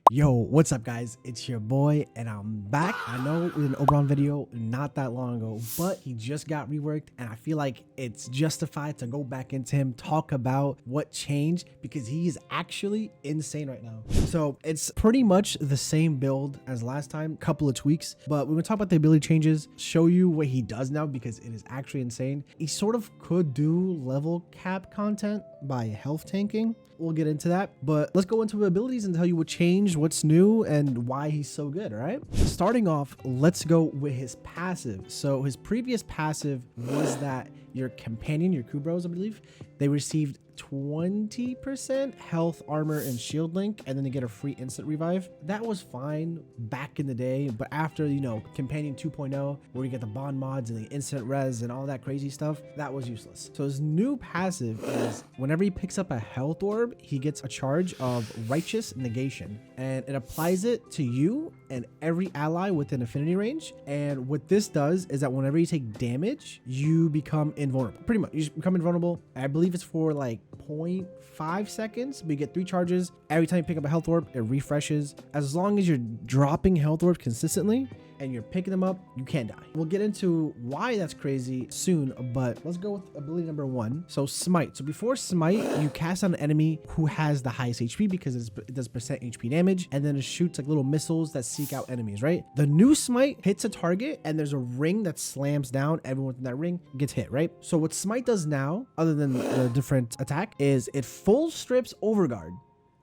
Yo, what's up guys? It's your boy and I'm back. I know we did an Oberon video not that long ago, but he just got reworked and I feel like it's justified to go back into him, talk about what changed because he is actually insane right now. So it's pretty much the same build as last time, couple of tweaks, but we're gonna talk about the ability changes, show you what he does now because it is actually insane. He sort of could do level cap content by health tanking. We'll get into that, but let's go into abilities and tell you what changed, what's new, and why he's so good. All right, starting off, let's go with his passive. So his previous passive was that your companion, your Kubros, I believe, they received 20% health, armor, and shield link, and then they get a free instant revive. That was fine back in the day, but after, you know, Companion 2.0, where you get the bond mods and the instant res and all that crazy stuff, that was useless. So his new passive is whenever he picks up a health orb, he gets a charge of righteous negation, and it applies it to you and every ally within affinity range. And what this does is that whenever you take damage, you become invulnerable. Pretty much, you just become invulnerable. I believe it's for like 0.5 seconds, but you get 3 charges. Every time you pick up a health orb, it refreshes. As long as you're dropping health orbs consistently and you're picking them up, you can't die. We'll get into why that's crazy soon, but let's go with ability number 1. So Smite. So before Smite, you cast on an enemy who has the highest HP because it does percent HP damage, and then it shoots like little missiles that seek out enemies, right? The new Smite hits a target and there's a ring that slams down. Everyone within that ring gets hit, right? So what Smite does now, other than the different attack, is it full strips Overguard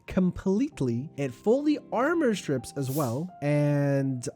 completely. It fully armor strips as well, and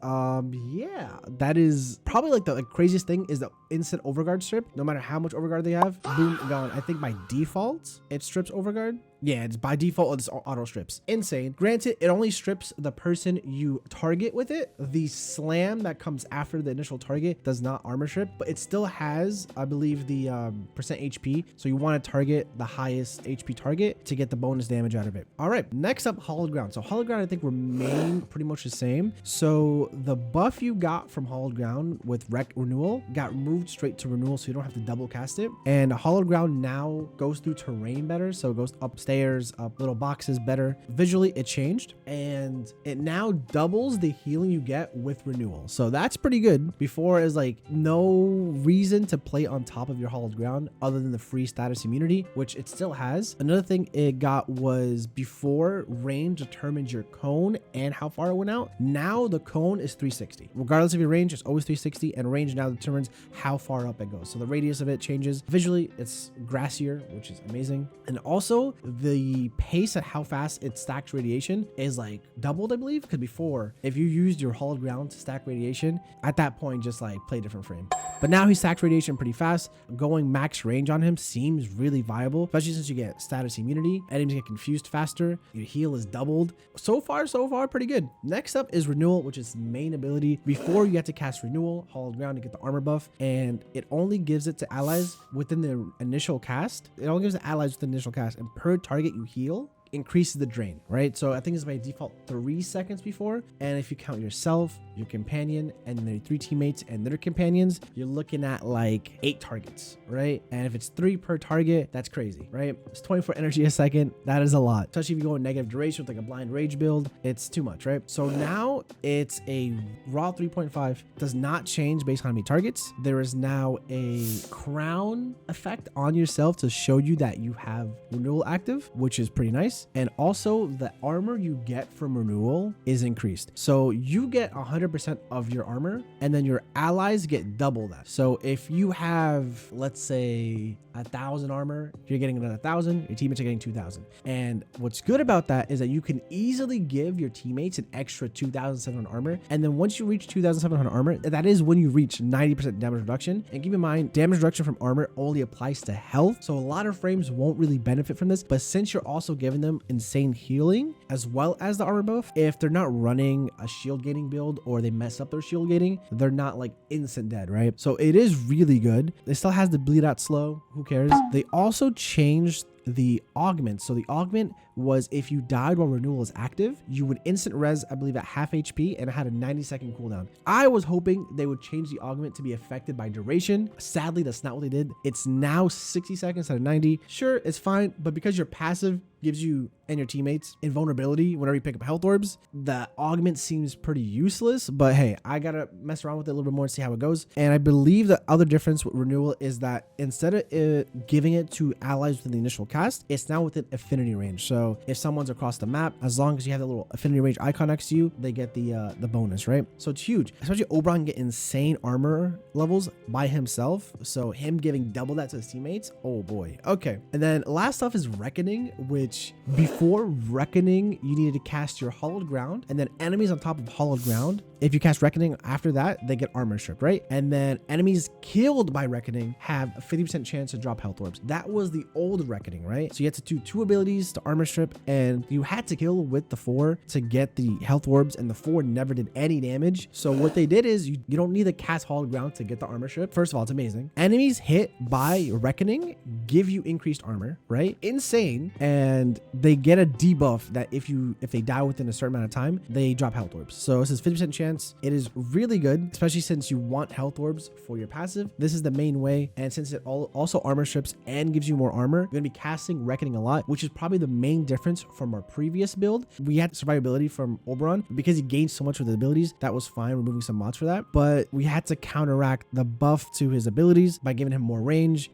yeah, that is probably like the craziest thing is the instant overguard strip. No matter how much overguard they have, boom, gone. I think by default it strips overguard. Yeah, it's by default, it's auto strips. Insane. Granted, it only strips the person you target with it. The slam that comes after the initial target does not armor strip, but it still has, I believe, the percent HP. So you want to target the highest HP target to get the bonus damage out of it. All right, next up, Hallowed Ground. So Hallowed Ground, I think, remain pretty much the same. So the buff you got from Hallowed Ground with Renewal got moved straight to Renewal, so you don't have to double cast it. And Hallowed Ground now goes through terrain better, so it goes upstairs, up little boxes better. Visually, it changed, and it now doubles the healing you get with Renewal. So that's pretty good. Before, is like no reason to play on top of your Hallowed Ground other than the free status immunity, which it still has. Another thing it got was before range determines your cone and how far it went out. Now the cone is 360. Regardless of your range, it's always 360, and range now determines how far up it goes. So the radius of it changes. Visually, it's grassier, which is amazing. And also the pace at how fast it stacks radiation is like doubled, I believe, because before, if you used your Hallowed Ground to stack radiation, at that point, just like play a different frame. But now he stacks radiation pretty fast. Going max range on him seems really viable, especially since you get status immunity. Enemies get confused faster. Your heal is doubled. So far, pretty good. Next up is Renewal, which is main ability. Before, you have to cast Renewal, Hallowed Ground, to get the armor buff, and it only gives it to allies within the initial cast. It only gives it to allies with the initial cast, and per target you heal, increases the drain, right? So I think it's by default 3 seconds before, and if you count yourself, your companion, and then your 3 teammates and their companions, you're looking at like 8 targets, right? And if it's 3 per target, that's crazy, right? It's 24 energy a second. That is a lot, especially if you go in negative duration with like a blind rage build. It's too much, right? So now it's a raw 3.5, does not change based on how many targets. There is now a crown effect on yourself to show you that you have Renewal active, which is pretty nice. And also the armor you get from Renewal is increased. So you get 100% of your armor, and then your allies get double that. So if you have, let's say, 1,000 armor, you're getting another 1,000, your teammates are getting 2,000. And what's good about that is that you can easily give your teammates an extra 2,700 armor. And then once you reach 2,700 armor, that is when you reach 90% damage reduction. And keep in mind, damage reduction from armor only applies to health. So a lot of frames won't really benefit from this, but since you're also giving them insane healing as well as the armor buff, if they're not running a shield gating build or they mess up their shield gating, they're not like instant dead, right? So it is really good. It still has the bleed out slow. Who cares? They also changed the augment. So the augment was if you died while Renewal is active, you would instant res, I believe, at half HP, and it had a 90-second cooldown. I was hoping they would change the augment to be affected by duration. Sadly, that's not what they did. It's now 60 seconds instead of 90. Sure, it's fine, but because you're passive, gives you and your teammates invulnerability whenever you pick up health orbs. The augment seems pretty useless, but hey, I gotta mess around with it a little bit more and see how it goes. And I believe the other difference with Renewal is that instead of giving it to allies within the initial cast, it's now within affinity range. So if someone's across the map, as long as you have that little affinity range icon next to you, they get the bonus, right? So it's huge. Especially Oberon get insane armor levels by himself. So him giving double that to his teammates, oh boy. Okay, and then last off is Reckoning, which before Reckoning, you needed to cast your Hallowed Ground, and then enemies on top of Hallowed Ground, if you cast Reckoning after that, they get armor stripped, right? And then enemies killed by Reckoning have a 50% chance to drop health orbs. That was the old Reckoning, right? So you had to do 2 abilities to armor strip, and you had to kill with the 4 to get the health orbs, and the 4 never did any damage. So what they did is you don't need to cast Hallowed Ground to get the armor strip. First of all, it's amazing. Enemies hit by Reckoning give you increased armor, right? Insane. And they get a debuff that if they die within a certain amount of time, they drop health orbs. So this is 50% chance. It is really good, especially since you want health orbs for your passive. This is the main way. And since it also armor strips and gives you more armor, you're gonna be casting Reckoning a lot, which is probably the main difference from our previous build. We had survivability from Oberon because he gained so much with his abilities. That was fine, removing some mods for that, but we had to counteract the buff to his abilities by giving him more range,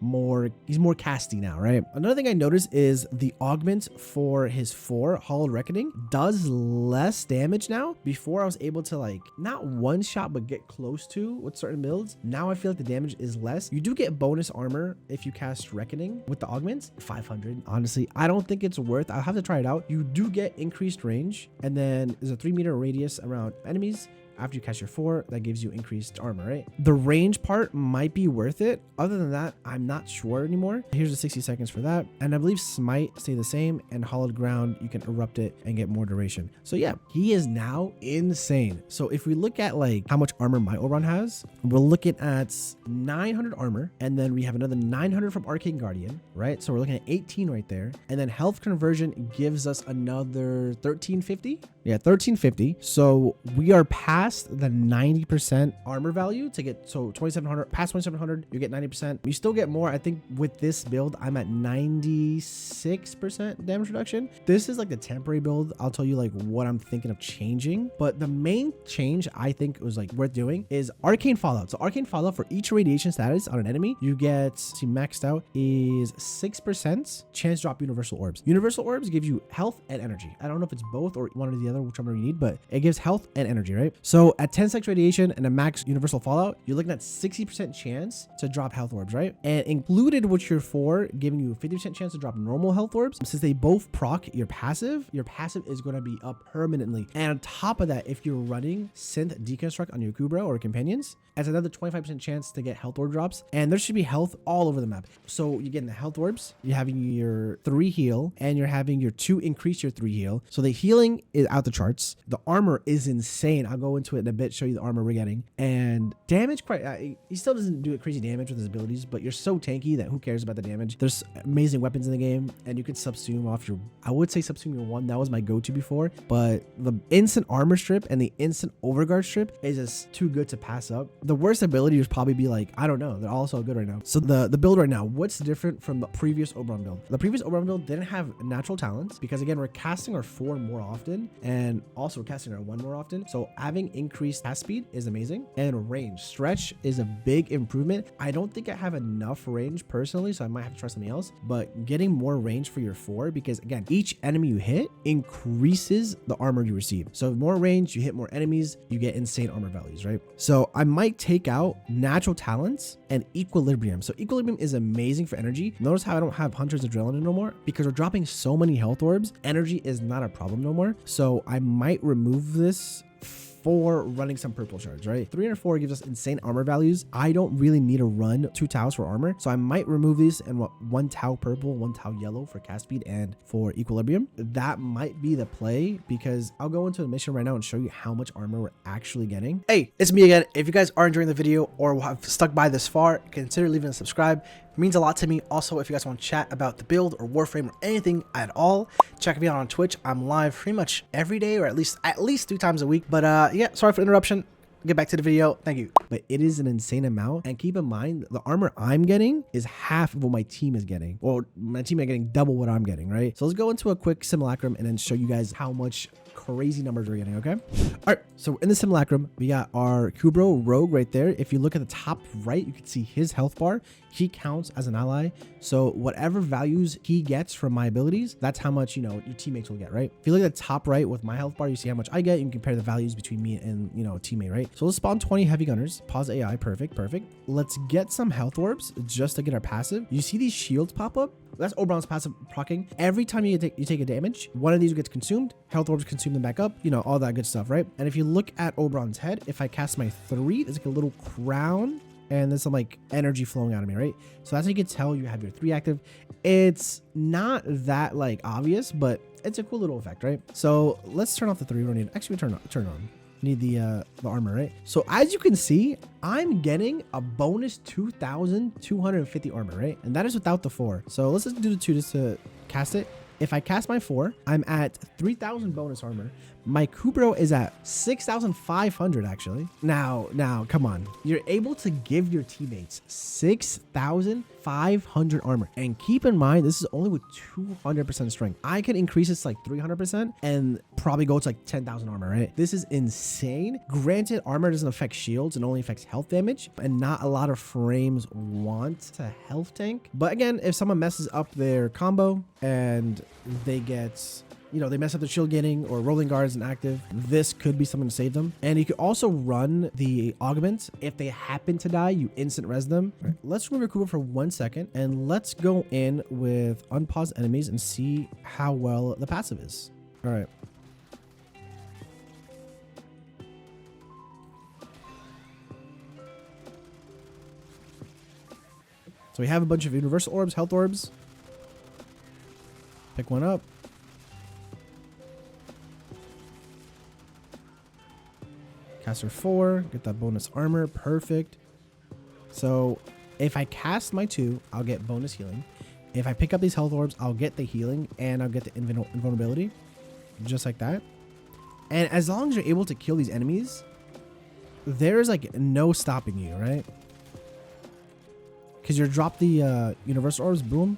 he's more casty now, right? Another thing I noticed is the augment for his 4 Hallowed Reckoning does less damage now. Before I was able to like not one shot but get close to with certain builds. Now I feel like the damage is less. You do get bonus armor if you cast Reckoning with the augments. 500. Honestly, I don't think it's worth. I'll have to try it out. You do get increased range, and then there's a 3-meter radius around enemies. After you cast your 4, that gives you increased armor, right? The range part might be worth it. Other than that, I'm not sure anymore. Here's the 60 seconds for that. And I believe Smite stay the same, and Hallowed Ground, you can erupt it and get more duration. So yeah, he is now insane. So if we look at like how much armor my Oberon has, we're looking at 900 armor, and then we have another 900 from Arcane Guardian, right? So we're looking at 18 right there. And then health conversion gives us another 1350. Yeah, 1350. So we are past the 90% armor value to get, so 2700, past 2700, you get 90%. You still get more. I think with this build, I'm at 96% damage reduction. This is like the temporary build. I'll tell you like what I'm thinking of changing, but the main change I think was like worth doing is Arcane Fallout. So Arcane Fallout, for each radiation status on an enemy, you get, see, maxed out is 6% chance to drop universal orbs. Universal orbs give you health and energy. I don't know if it's both or one or the other, whichever you need, but it gives health and energy, right? So at 10 seconds radiation and a max universal fallout, you're looking at 60% chance to drop health orbs, right? And included with your 4, giving you a 50% chance to drop normal health orbs. Since they both proc your passive is going to be up permanently. And on top of that, if you're running synth deconstruct on your Kubra or companions, adds another 25% chance to get health orb drops. And there should be health all over the map. So you're getting the health orbs, you're having your 3 heal, and you're having your 2 increase your 3 heal. So the healing is out the charts. The armor is insane. I'll go into it in a bit, show you the armor we're getting. And damage, he still doesn't do crazy damage with his abilities, but you're so tanky that who cares about the damage. There's amazing weapons in the game, and you could subsume off your, I would say subsume your 1. That was my go-to before, but the instant armor strip and the instant overguard strip is just too good to pass up. The worst ability would probably be like, I don't know, they're all so good right now. So the build right now, what's different from the previous Oberon build? The previous Oberon build didn't have natural talents because again, we're casting our 4 more often, and also we're casting our 1 more often. So having increased cast speed is amazing, and range stretch is a big improvement. I don't think I have enough range personally, so I might have to try something else, but getting more range for your 4, because again, each enemy you hit increases the armor you receive. So more range, you hit more enemies, you get insane armor values, right? So I might take out natural talents and equilibrium. So equilibrium is amazing for energy. Notice how I don't have Hunter's Adrenaline no more, because we're dropping so many health orbs. Energy is not a problem no more. So I might remove this for running some purple shards, right? 304 gives us insane armor values. I don't really need to run 2 tiles for armor, so I might remove these and 1 tile purple, 1 tile yellow for cast speed and for equilibrium. That might be the play, because I'll go into a mission right now and show you how much armor we're actually getting. Hey, it's me again. If you guys are enjoying the video or have stuck by this far, consider leaving a subscribe. It means a lot to me. Also, if you guys want to chat about the build or Warframe or anything at all, check me out on Twitch. I'm live pretty much every day, or at least 3 times a week. But yeah, sorry for the interruption. get back to the video. Thank you. But it is an insane amount. And keep in mind, the armor I'm getting is half of what my team is getting. Or my team are getting double what I'm getting, right? So let's go into a quick simulacrum and then show you guys how much crazy numbers we're getting, okay? All right, so in the simulacrum, we got our Kubro Rogue right there. If you look at the top right, you can see his health bar. He counts as an ally. So whatever values he gets from my abilities, that's how much, you know, your teammates will get, right? If you look at the top right with my health bar, you see how much I get. You can compare the values between me and, you know, a teammate, right? So let's spawn 20 heavy gunners. Pause AI. Perfect. Let's get some health orbs just to get our passive. You see these shields pop up? That's Oberon's passive proccing. Every time you take a damage, one of these gets consumed. Health orbs consume them back up. You know, all that good stuff, right? And if you look at Oberon's head, if I cast my 3, there's like a little crown and there's some like energy flowing out of me, right? So that's how you can tell you have your 3 active. It's not that like obvious, but it's a cool little effect, right? So let's turn off the 3. We don't need, actually turn on. Need the armor, right? So as you can see, I'm getting a bonus 2,250 armor, right? And that is without the 4. So let's just do the 2 just to cast it. If I cast my 4, I'm at 3,000 bonus armor. My Kubro is at 6,500 actually. Now, come on. You're able to give your teammates 6,500 armor. And keep in mind, this is only with 200% strength. I can increase this to like 300% and probably go to like 10,000 armor, right? This is insane. Granted, armor doesn't affect shields and only affects health damage. And not a lot of frames want to health tank. But again, if someone messes up their combo and they get, you know, they mess up the shield gaining or rolling guards inactive, this could be something to save them. And you could also run the augment. If they happen to die, you instant res them. All right, let's remove Kuba for 1 second and let's go in with unpaused enemies and see how well the passive is. All right. So we have a bunch of universal orbs, health orbs. Pick one up. Caster 4, get that bonus armor, perfect. So if I cast my 2, I'll get bonus healing. If I pick up these health orbs, I'll get the healing and I'll get the invulnerability, just like that. And as long as you're able to kill these enemies, there's like no stopping you, right? Because you drop the universal orbs, boom.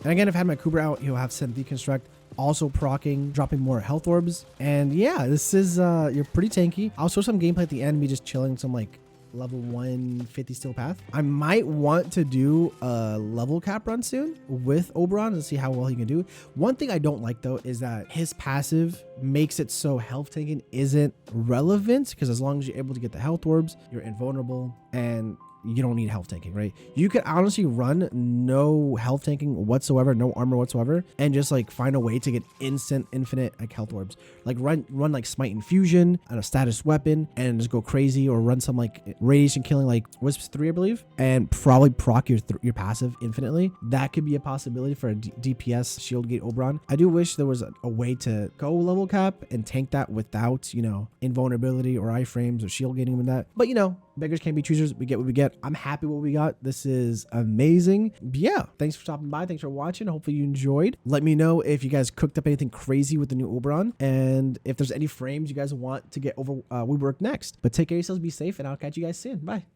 And again, if I had my Kubra out, he'll have Synth Deconstruct, also proccing, dropping more health orbs. And yeah, this is, you're pretty tanky. I'll show some gameplay at the end, me just chilling some like level 150 steel path. I might want to do a level cap run soon with Oberon to see how well he can do. One thing I don't like though is that his passive makes it so health tanking isn't relevant, because as long as you're able to get the health orbs, you're invulnerable and you don't need health tanking, right? You could honestly run no health tanking whatsoever, no armor whatsoever, and just like find a way to get instant infinite like health orbs. Like run like Smite Infusion and a status weapon and just go crazy, or run some like radiation killing like Wisps 3, I believe, and probably proc your passive infinitely. That could be a possibility for a DPS shield gate Oberon. I do wish there was a way to go level cap and tank that without, you know, invulnerability or iframes or shield gating with that. But you know, beggars can't be choosers. We get what we get. I'm happy with what we got. This is amazing. But yeah, thanks for stopping by. Thanks for watching. Hopefully you enjoyed. Let me know if you guys cooked up anything crazy with the new Oberon, and if there's any frames you guys want to get over Rework next. But take care of yourselves, be safe, and I'll catch you guys soon. Bye.